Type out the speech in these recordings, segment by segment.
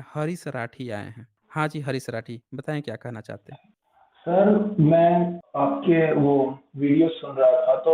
हरीश राठी आए हैं। हाँ जी, हरीश राठी, बताएँ क्या कहना चाहते हैं? सर, मैं आपके वो वीडियो सुन रहा था तो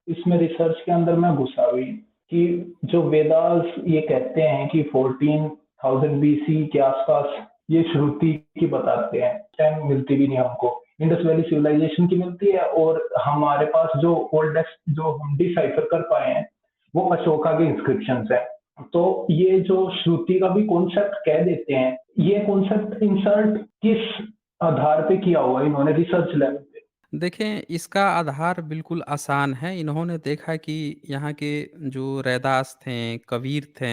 इसमें रिसर्च के अंदर मैं घुसा भी कि जो वेदास ये कहते हैं कि 14,000 बीसी के आसपास ये श्रुति की बताते हैं, टाइम मिलती भी नहीं हमको। इंडस वैली सिविलाइजेशन की मिलती है और हमारे पास जो ओल्डेस्ट जो हम डिसाइफर कर पाए हैं वो अशोका के इंस्क्रिप्शंस है। तो ये जो श्रुति का भी कॉन्सेप्ट कह देते हैं, ये कॉन्सेप्ट इंसर्ट किस आधार पे किया हुआ है इन्होंने रिसर्च लेवल पे? देखें, इसका आधार बिल्कुल आसान है। इन्होंने देखा कि यहाँ के जो रैदास थे, कबीर थे,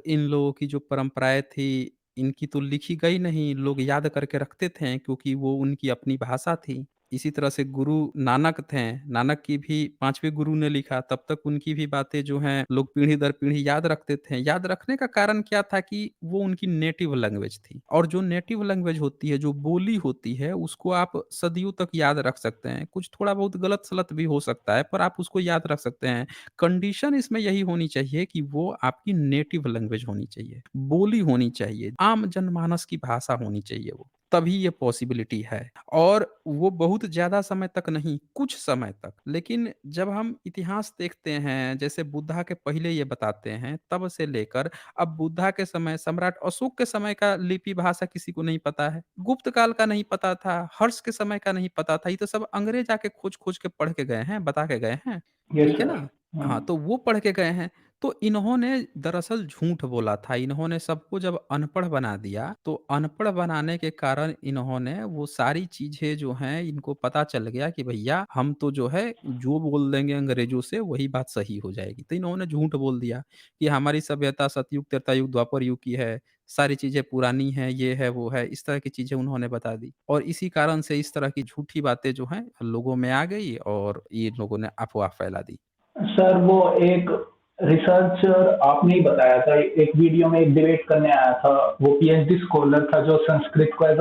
इन लोगों की जो परंपराएँ थी, इनकी तो लिखी गई नहीं, लोग याद करके रखते थे क्योंकि वो उनकी अपनी भाषा थी। इसी तरह से गुरु नानक थे, नानक की भी 5वें गुरु ने लिखा, तब तक उनकी भी बातें जो हैं लोग पीढ़ी दर पीढ़ी याद रखते थे। याद रखने का कारण क्या था कि वो उनकी नेटिव लैंग्वेज थी और जो नेटिव लैंग्वेज होती है, जो बोली होती है, उसको आप सदियों तक याद रख सकते हैं। कुछ थोड़ा बहुत गलत-सलत भी हो सकता है, पर आप उसको याद रख सकते हैं। कंडीशन इसमें यही होनी चाहिए कि वो आपकी नेटिव लैंग्वेज होनी चाहिए, बोली होनी चाहिए, आम जनमानस की भाषा होनी चाहिए वो। तभी ये पॉसिबिलिटी है और वो बहुत ज़्यादा समय तक नहीं, कुछ समय तक। लेकिन जब हम इतिहास देखते हैं, जैसे बुद्धा के पहले ये बताते हैं, तब से लेकर अब बुद्धा के समय, सम्राट अशोक के समय का लिपि भाषा किसी को नहीं पता है। गुप्त काल का नहीं पता था, हर्ष के समय का नहीं पता था। ये तो सब अंग्रेज आके खोज-खोज के पढ़ के गए हैं, बता के गए हैं। यस ठीक है सर। ना? हुँ। हाँ, तो वो पढ़ के गए हैं। तो इन्होंने दरअसल झूठ बोला था। इन्होंने सबको जब अनपढ़ बना दिया, तो अनपढ़ बनाने के कारण इन्होंने वो सारी चीज़ें जो हैं, इनको पता चल गया कि भैया हम तो जो है, जो बोल देंगे अंग्रेज़ों से वही बात सही हो जाएगी। तो इन्होंने झूठ बोल दिया कि हमारी सभ्यता सतयुग, त्रेता युग, द्वापर युग की है, सारी चीज़ें पुरानी हैं, ये है, वो है। इस तरह की चीज़ें उन्होंने बता दी और इसी कारण से इस तरह की झूठी बातें जो हैं, लोगों में आ गई और ये लोगों ने अफ़वाह फैला दी। सर, वो एक रिसर्चर आपने ही बताया था, एक वीडियो में एक डिबेट करने आया था, वो पीएचडी स्कॉलर था जो संस्कृत को एज़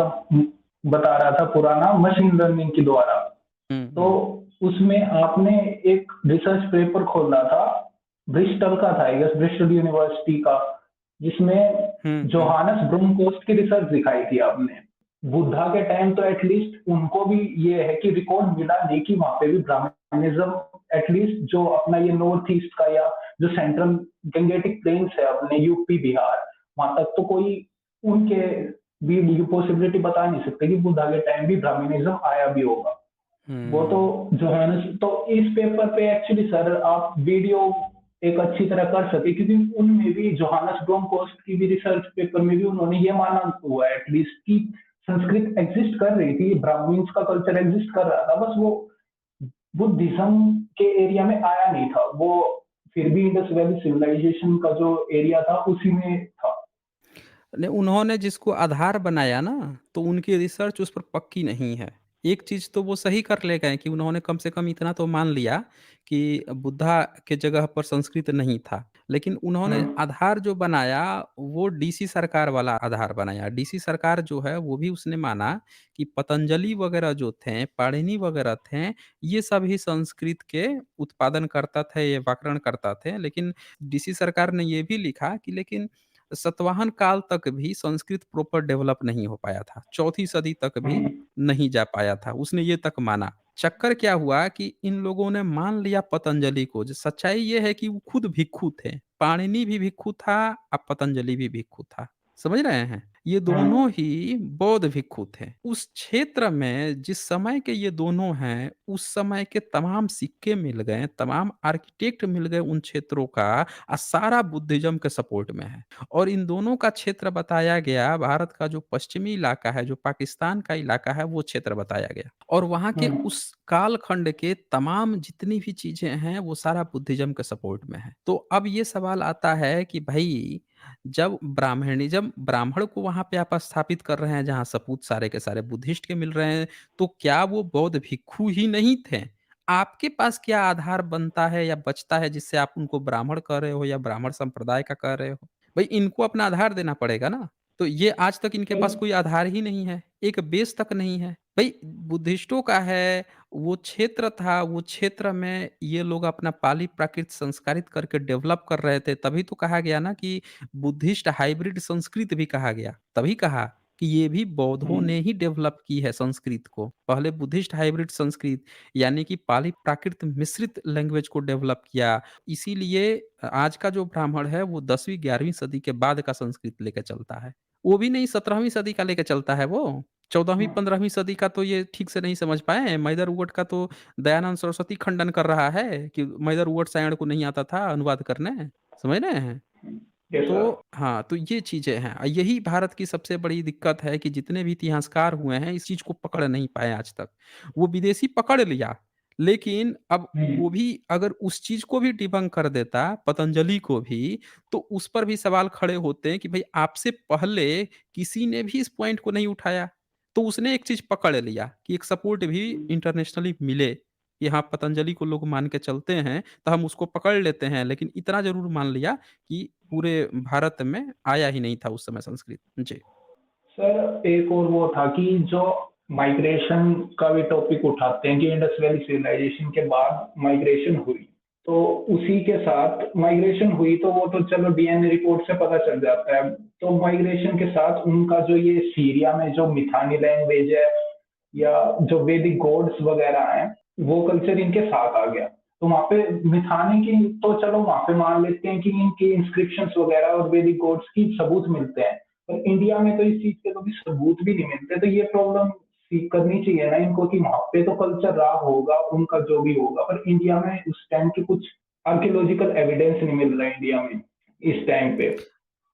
बता रहा था पुराना मशीन लर्निंग के द्वारा। हुँ, तो हुँ। उसमें आपने एक रिसर्च पेपर खोला था, ब्रिस्टल का था, आई गेस ब्रिस्टल यूनिवर्सिटी का, जिसमें हुँ, हुँ। जोहानस ब्रूमकोस्ट की रिसर्च दिखाई थी आपने। बुद्धा के टाइम तो एटलीस्ट उनको भी ये है कि रिकॉर्ड मिला नहीं कि वहाँ पे भी ब्राह्मणिज्म एटलीस्ट जो अपना ये नॉर्थ ईस्ट का या जो सेंट्रल गंगेटिक प्लेन्स है अपने यूपी, बिहार, वहाँ तक तो कोई उनके भी ये पॉसिबिलिटी बता नहीं सकते कि बुद्धा के टाइम भी ब्राह्मणिज्म आया भी होगा। वो तो हुँ। जोहानस तो इस पेपर पे एक्चुअली सर आप वीडियो एक अच्छी तरह कर सके क्योंकि उनमें भी जोहानस ब्रोमकोस्ट की भी रिसर्च पेपर में भी उन्होंने ये माना हुआ है एटलीस्ट कि संस्कृत एग्जिस्ट कर रही थी, ब्राह्मण्स का कल्चर एग्जिस्ट कर रहा था, बस वो बुद्धिज्म के एरिया में आया नहीं था। वो फिर भी इंडस वैली सिविलाइजेशन का जो एरिया था उसी में था। नहीं, उन्होंने जिसको आधार बनाया ना, तो उनकी रिसर्च उस पर पक्की नहीं है। एक चीज़ तो वो सही कर ले गए कि उन्होंने कम से कम इतना तो मान लिया कि बुद्धा के जगह पर संस्कृत नहीं था। लेकिन उन्होंने हुँ। आधार जो बनाया, वो डीसी सरकार वाला आधार बनाया। डीसी सरकार जो है, वो भी उसने माना कि पतंजलि वगैरह जो थे, पाणिनि वगैरह थे, ये सभी संस्कृत के उत्पादनकर्ता थे, ये व्याकरणकर्ता थे। लेकिन डीसी सरकार ने ये भी लिखा कि लेकिन सतवाहन काल तक भी संस्कृत प्रॉपर डेवलप नहीं हो पाया था। चौथी सदी तक भी हुँ। नहीं जा पाया था। उसने ये तक माना। चक्कर क्या हुआ कि इन लोगों ने मान लिया पतंजलि को। जो सच्चाई ये है कि वो खुद भिक्षु थे। पाणिनि भी भिक्षु था और पतंजलि भी भिक्षु था। समझ रहे हैं? ये हुँ। दोनों ही बौद्ध भिक्षु थे। उस क्षेत्र में जिस समय के ये दोनों हैं, उस समय के तमाम सिक्के मिल गए, तमाम आर्किटेक्ट मिल गए उन क्षेत्रों का सारा बुद्धिज़्म के सपोर्ट में है। और इन दोनों का क्षेत्र बताया गया, भारत का जो पश्चिमी इलाका है, जो पाकिस्तान का इलाका है, वो क्षेत्र बताया गया। और वहाँ के हुँ। उस कालखंड के तमाम जितनी भी चीज़ें हैं, वो सारा बुद्धिज़्म के सपोर्ट में है। तो अब ये सवाल आता है कि भई, जब ब्राह्मणिज़्म ब्राह्मण को वहाँ पे आप स्थापित कर रहे हैं, जहाँ सपूत सारे के सारे बुद्धिस्ट के मिल रहे हैं, तो क्या वो बौद्ध भिक्षु ही नहीं थे? आपके पास क्या आधार बनता है या बचता है जिससे आप उनको ब्राह्मण कह रहे हो या ब्राह्मण संप्रदाय का कह रहे हो? भई इनको अपना आधार देना पड़ेगा ना। तो ये आज तक इनके पास नहीं। कोई आधार ही नहीं है, एक बेस तक नहीं है। भई बुद्धिस्टों का है, वो क्षेत्र था, वो क्षेत्र में ये लोग अपना पाली प्राकृत संस्कारित करके डेवलप कर रहे थे, तभी तो कहा गया ना कि बुद्धिस्ट हाइब्रिड संस्कृत भी कहा गया। तभी कहा कि ये भी बौद्धों हुँ, ने ही डेवलप की है संस्कृत को। पहले बुद्धिस्ट हाइब्रिड संस्कृत यानी कि पाली प्राकृत मिश्रित लैंग्वेज को डेवलप किया। इसीलिए आज का जो ब्राह्मण है वो 10वीं 11वीं सदी के बाद का संस्कृत लेके चलता है। वो भी नहीं 17वीं सदी का लेके चलता है वो। 14वीं हुँ, 15वीं सदी का तो ये ठीक से नहीं समझ पाए हैं। मैदर-उवट का तो दयानंद सरस्वती खंडन कर रहा है कि मैदर-उवट सायण को नहीं आता था अनुवाद करने। समझ रहे हैं? हुँ। Yes sir. तो हाँ, तो ये चीज़ें हैं। यही भारत की सबसे बड़ी दिक्कत है कि जितने भी इतिहासकार हुए हैं, इस चीज़ को पकड़ नहीं पाए आज तक। वो विदेशी पकड़ लिया, लेकिन अब हुँ, वो भी अगर उस चीज़ को भी डिबंक कर देता, पतंजलि को भी, तो उस पर भी सवाल खड़े होते हैं कि भई आपसे पहले किसी ने भी इस पॉइंट को नहीं उठाया। तो उसने एक चीज़ पकड़ लिया कि एक सपोर्ट भी हुँ। इंटरनेशनली मिले, कि हाँ, पतंजलि को लोग मान के चलते हैं, तो हम उसको पकड़ लेते हैं। लेकिन इतना ज़रूर मान लिया कि पूरे भारत में आया ही नहीं था उस समय संस्कृत। जी। सर एक और वो था कि जो माइग्रेशन का भी टॉपिक उठाते हैं कि इंडस वैली सिविलाइजेशन के बाद माइग्रेशन हुई। तो उसी के साथ माइग्रेशन हुई तो वो तो चलो डीएनए रिपोर्ट से पता चल जाता है। तो माइग्रेशन के साथ उनका जो ये सीरिया में जो मिथानी लैंग्वेज है या जो वैदिक गॉड्स वगैरह हैं, वो कल्चर इनके साथ आ गया। तो वहाँ पे मिथानी की तो चलो वहाँ पे मान लेते हैं कि इनकी इंस्क्रिप्शंस वगैरह और वैदिक गॉड्स की सबूत मिलते हैं। पर इंडिया में तो इस चीज़ के कभी सबूत भी नहीं मिलते, तो ये प्रॉब्लम सी करनी चाहिए ना इनको कि वहाँ पे तो कल्चर रहा होगा, उनका जो भी होगा, पर इंडिया में उस टाइम के कुछ आर्कियोलॉजिकल एविडेंस नहीं मिल रहा है इंडिया में, इस टाइम पे।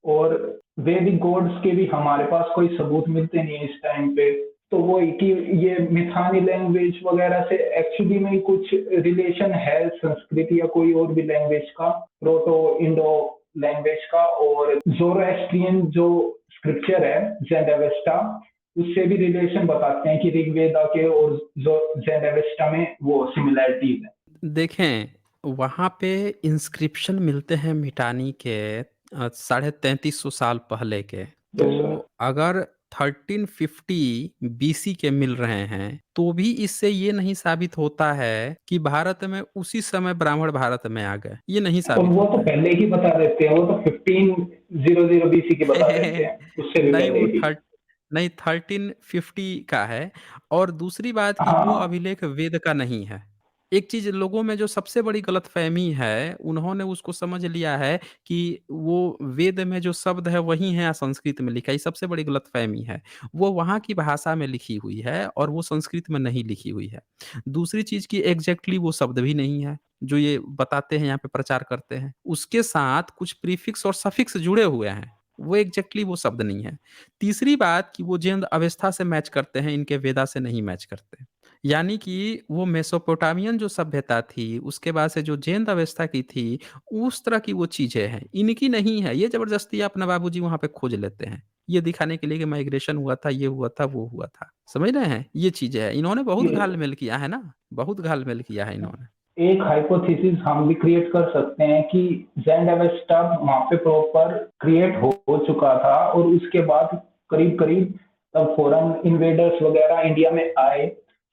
और वैदिक गॉड्स के भी हमारे पास कोई सबूत मिलते नहीं है इस टाइम पे। तो वो है कि ये मिथानी लैंग्वेज वगैरह से एक्चुअली में कुछ रिलेशन है संस्कृत या कोई और भी लैंग्वेज का, प्रोटो इंडो लैंग्वेज का, और ज़ोरोएस्ट्रियन जो स्क्रिप्चर है ज़ेंड-अवेस्टा, उससे भी रिलेशन बताते हैं कि ऋग्वेदा के और ज़ेंड-अवेस्टा में वो सिमिलैरिटीज़ है। देखें, वहाँ पे इंस्क्रिप्शन मिलते हैं मिटानी के साढ़े 3300 साल पहले के। तो यस सर। अगर 1350 बीसी के मिल रहे हैं, तो भी इससे ये नहीं साबित होता है कि भारत में उसी समय ब्राह्मण भारत में आ गए। ये नहीं और साबित वो तो होता है। पहले ही बता देते हैं, वो तो 1500 बीसी की बता देते हैं, उससे भी नहीं पहले वो की। थर्ट नहीं 1350 का है। और दूसरी बात कि वो हाँ, अभिलेख वेद का नहीं है। एक चीज़ लोगों में जो सबसे बड़ी गलतफ़हमी है, उन्होंने उसको समझ लिया है कि वो वेद में जो शब्द है वही है संस्कृत में लिखा है, ये सबसे बड़ी गलतफ़हमी है। वो वहाँ की भाषा में लिखी हुई है और वो संस्कृत में नहीं लिखी हुई है। दूसरी चीज़ कि एग्ज़ैक्टली वो शब्द भी नहीं है, जो ये बताते हैं यहाँ पे प्रचार करते हैं। उसके साथ कुछ प्रीफ़िक्स और सफ़िक्स जुड़े हुए हैं, वो एग्ज़ैक्टली वो शब्द नहीं है। तीसरी बात कि वो जेंद अवस्था से मैच करते हैं, इनके वेदा से नहीं मैच करते। यानी कि वो मेसोपोटामियन जो सभ्यता थी, उसके बाद से जो जेंद अवस्था की थी, उस तरह की वो चीज़ें हैं, इनकी नहीं है। ये ज़बरदस्ती अपना बाबूजी वहाँ पे खोज लेते हैं, ये दिखाने के लिए कि माइग्रेशन हुआ था, ये हुआ था, वो हुआ था। समझ रहे हैं? ये चीज़ें हैं। इन्होंने बहुत ये घाल-मेल किया है ना, बहुत घाल-मेल किया है इन्होंने। एक हाइपोथेसिस हम भी क्रिएट कर सकते हैं कि ज़ेंड अवेस्टा वहाँ पे प्रॉपर क्रिएट हो चुका था और उसके बाद करीब-करीब तब फॉरेन इन्वेडर्स वगैरह इंडिया में आए,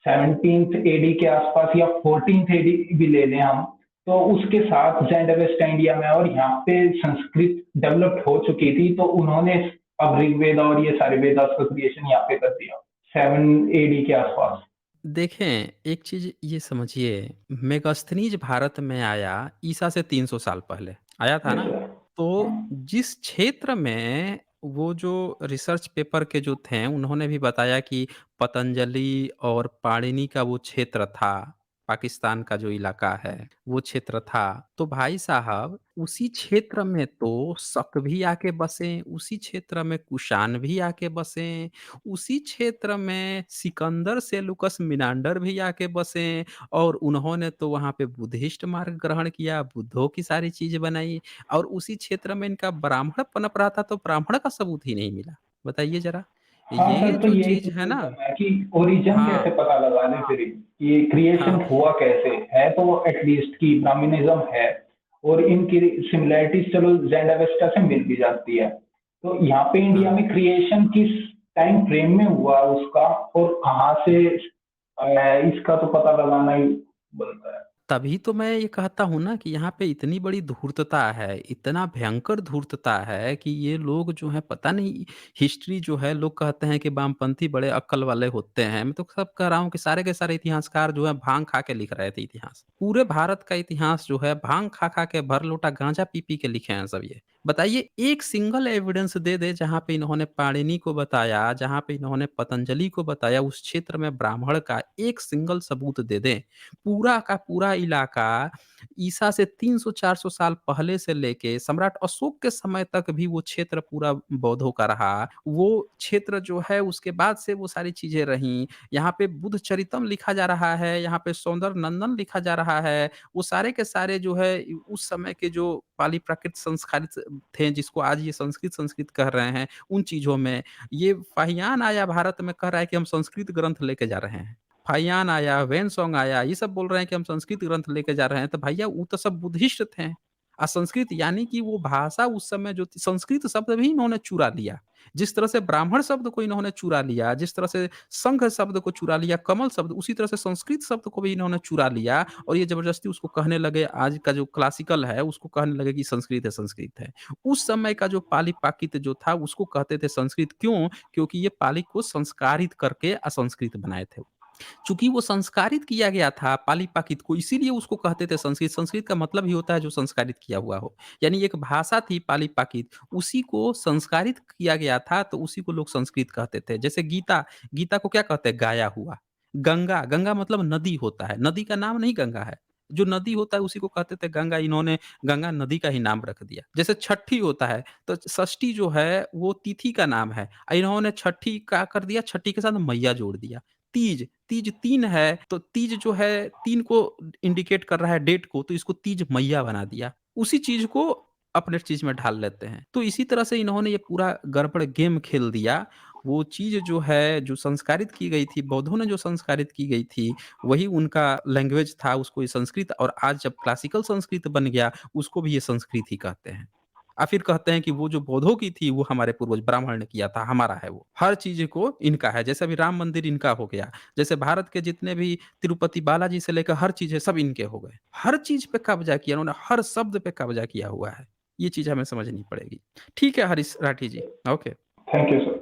17th एडी के आसपास या 14th एडी भी ले लें हम, तो उसके साथ ज़ेंड अवेस्टा इंडिया में और यहाँ पे संस्कृत डेवलप्ड हो चुकी थी, तो उन्होंने अब ऋग्वेद और ये सारे वेदास का क्रिएशन यहाँ पे कर दिया, 7 एडी के आसपास। देखें, एक चीज़ ये समझिए, मेगास्थनीज़ भारत में आया ईसा से 300 साल पहले, आया था यस ना? सर। तो हाँ। जिस क्षेत्र में वो जो रिसर्च पेपर के जो थे, उन्होंने भी बताया कि पतंजलि और पाणिनि का वो क्षेत्र था, पाकिस्तान का जो इलाका है, वो क्षेत्र था। तो भाई साहब, उसी क्षेत्र में तो शक भी आके बसे, उसी क्षेत्र में कुषाण भी आके बसे, उसी क्षेत्र में सिकंदर सेलुकस मिनांडर भी आके बसे और उन्होंने तो वहाँ पे बुद्धिस्ट मार्ग ग्रहण किया, बुद्धों की सारी चीज़ बनाई और उसी क्षेत्र में इनका ब्राह्मण पनप रहा था, तो ब्राह्मण का सबूत ही नहीं मिला। बताइए ज़रा, हाँ ये सर, तो जो यही चीज़ तो है ना। प्रॉब्लम है कि ओरिजिन कैसे हाँ, पता लगा लें फिर, ये क्रिएशन हाँ। हुआ कैसे है, तो वो एटलीस्ट की ब्राह्मणिज्म है और इनकी सिमिलैरिटीज चलो ज़ेंड अवेस्टा से मिल भी जाती है। तो यहाँ पे इंडिया हाँ। में क्रिएशन किस टाइम फ्रेम में हुआ उसका और कहाँ से आया है, इसका तो पता लगाना ही बनता है। तभी तो मैं ये कहता हूँ ना कि यहाँ पे इतनी बड़ी धूर्तता है, इतना भयंकर धूर्तता है कि ये लोग जो हैं पता नहीं हिस्ट्री जो है लोग कहते हैं कि वामपंथी बड़े अक्ल वाले होते हैं। मैं तो सब कह रहा हूँ कि सारे के सारे इतिहासकार जो है भांग खा के लिख रहे थे इतिहास। पूरे भारत का इतिहास जो है भांग खा-खा के भर लोटा गाँजा पी-पी के लिखे हैं सब ये। बताइए एक सिंगल एविडेंस दे दें जहाँ पे इन्होंने पाणिनि को बताया, जहाँ पे इन्होंने पतंजलि को बताया, उस क्षेत्र में ब्राह्मण का एक सिंगल सबूत दे दें। पूरा का पूरा इलाका ईसा से 300-400 साल पहले से लेके सम्राट अशोक के समय तक भी वो क्षेत्र पूरा बौद्धों का रहा। वो क्षेत्र जो है उसके बाद से वो सारी चीज़ें रहीं। यहाँ पे बुद्ध चरितम लिखा जा रहा है, यहाँ पे सौंदर्य नंदन लिखा जा रहा है। वो सारे के सारे जो है उस समय के जो पाली प्राकृत संस्कारित थे जिसको आज ये संस्कृत कह रहे हैं, उन चीज़ों में। ये फाहियान आया भारत में कह रहा है कि हम संस्कृत ग्रंथ लेके जा रहे हैं। फाइयान आया, वेनसॉन्ग आया, ये सब बोल रहे हैं कि हम संस्कृत ग्रंथ लेके जा रहे हैं, तो भैया वो तो सब बुद्धिस्ट थे। संस्कृत यानी कि वो भाषा उस समय जो थी संस्कृत शब्द भी इन्होंने चुरा लिया। जिस तरह से ब्राह्मण शब्द को इन्होंने चुरा लिया, जिस तरह से संघ शब्द को चुरा लिया, कमल शब्द, उसी तरह से संस्कृत शब्द को भी इन्होंने चुरा लिया और ये ज़बरदस्ती उसको कहने लगे आज का जो क्लासिकल है, उसको कहने लगे कि संस्कृत है, संस्कृत है। उस समय का जो पाली-प्राकृत जो था, उसको कहते थे संस्कृत क्यों? क्योंकि ये पाली को संस्कारित करके असंस्कृत बनाए थे। चूँकि वो संस्कारित किया गया था पाली-प्राकृत को इसीलिए उसको कहते थे संस्कृत। संस्कृत का मतलब ही होता है जो संस्कारित किया हुआ हो। यानी एक भाषा थी पाली-प्राकृत, उसी को संस्कारित किया गया था तो उसी को लोग संस्कृत कहते थे। जैसे गीता, गीता को क्या कहते हैं? गाया हुआ। गंगा, गंगा मतलब नदी होता है। नदी का नाम नहीं गंगा है। जो नदी होता है उसी को कहते थे गंगा, इन्होंने गंगा नदी का ही नाम रख दिया। जैसे छठी होता है, तो षष्ठी जो है वो तिथि का नाम है। इन्होंने छठी क्या कर दिया? छठी के साथ मैया जोड़ दिया। तीज, तीज 3 है, तो तीज जो है 3 को इंडिकेट कर रहा है डेट को, तो इसको तीज मैया बना दिया। उसी चीज़ को अपने चीज़ में ढाल लेते हैं। तो इसी तरह से इन्होंने ये पूरा गड़बड़ गेम खेल दिया। वो चीज़ जो है, जो संस्कारित की गई थी, बौद्धों ने जो संस्कारित की गई थी, वही उनका लैंग्वेज था, उसको ये संस्कृत और आज जब क्लासिकल संस्कृत बन गया, उसको भी ये संस्कृत ही कहते हैं। फिर कहते हैं कि वो जो बौद्धों की थी वो हमारे पूर्वज ब्राह्मण ने किया था, हमारा है वो। हर चीज़ को इनका है, जैसे अभी राम मंदिर इनका हो गया, जैसे भारत के जितने भी तिरुपति बालाजी से लेकर हर चीज़ है सब इनके हो गए। हर चीज़ पे कब्ज़ा किया उन्होंने, हर शब्द पे कब्ज़ा किया हुआ है। ये चीज़ हमें समझनी पड़ेगी। ठीक है हरीश राठी जी, ओके। Thank you sir.